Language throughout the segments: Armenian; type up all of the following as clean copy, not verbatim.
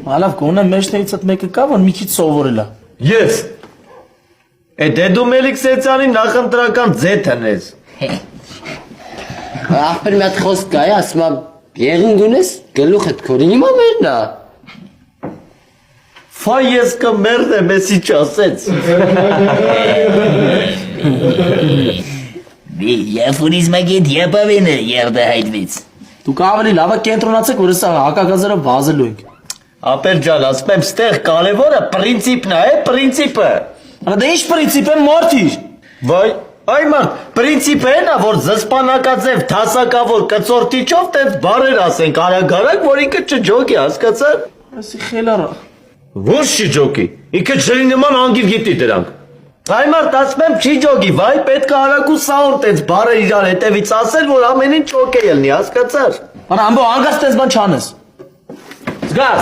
Ալավ կոնը մեջտեղից այդ մեկը կա, որ մի քիչ սովորել է։ Ես։ Դե դու Մելիք Սեյցյանի նախընտրական ձեթն ես։ Ախպեր մի հատ խոսք կա, ասում եմ, եղին դունես, գլուխդ քորին հիմա մերն է։ Ֆա ես կմերդեմ, եսի չասեց։ Եֆուրիզմը գետ եպավին է երդը հայդվից։ Դուք ավելի լավ է կենտրոնացեք, որ սա հակագազերը վազելու ենք։ Ապեր ջան, ասում եմ, ստեղ կարևորը պրինցիպն է, պրինցիպը։ Դե ինչ պրինցիպ է մորթիր։ Վայ, այ մարդ, պրինցիպը են է, որ զսպանակաձև թասակավոր կծորտիչով տենց բարեր ասենք արագ-արագ, որ ինքը չջոգի, հասկացար։ Այսի խելառ։ Ոչ չի ջոգի, ինքը ջրի նման անգիր գիտի դրանք։ Այ մարդ, ասում եմ, չի ջոգի, վայ, պետք է արագ ու սաուն տենց բարեր իրար հետևից ասել, որ ամեն ինչ օքեյ ելնի, հասկացար։ Բան ամբո անգած տես բան չանես։ Զգար։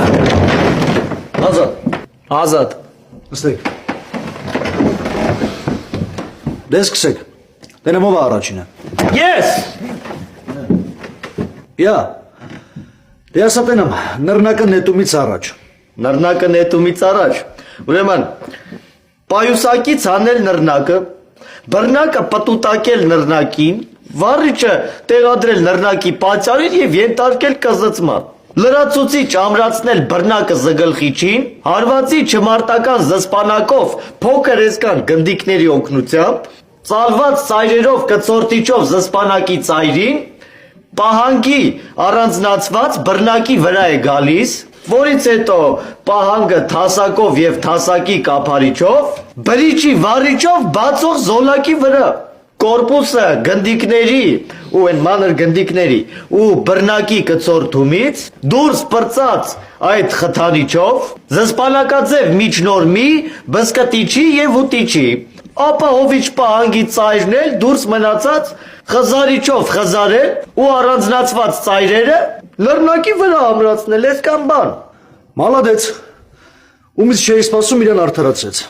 Ազատ։ Ազատ։ Նստեք։ Դե սկսեք։ Դենեմ ով է առաջինը։ Ես։ Յա։ Դե ասա տենեմ, նռնակը նետումից առաջ։ Նռնակը նետումից առաջ։ Ուրեմն, պայուսակից հանել նռնակը, բռնակը պտուտակել նռնակին, վառիչը տեղադրել նռնակի պատճառին եւ ենթարկել կզծման։ Լրացուցիչ ամրացնել բռնակը զգլխիչին, հարվածի չմարտական զսպանակով փոքր էսկան գնդիկների օգնությամբ, ծալված ծայրերով կծորտիչով զսպանակի ծայրին, պահանգի առանձնացված բռնակի վրա է գալիս, որից հետո պահանգը թասակով եւ թասակի կափարիչով, բրիչի վառիչով բացող զոլակի վրա, կորպուսը գնդիկների ու այն մանր գնդիկների ու բռնակի կծորթումից դուրս պրծած այդ խթանիչով, զսպանակաձև միջնորմի, բսկտիչի եւ ուտիչի, ապա հովիչ պահանգի ծայրն էլ դուրս մնացած խզարիչով խզարել ու առանձնացված ծայրերը լռնակի վրա ամրացնել, էսկան բան։ Մալադեց։ Ումից չէի սպասում իրան արդարացրեց։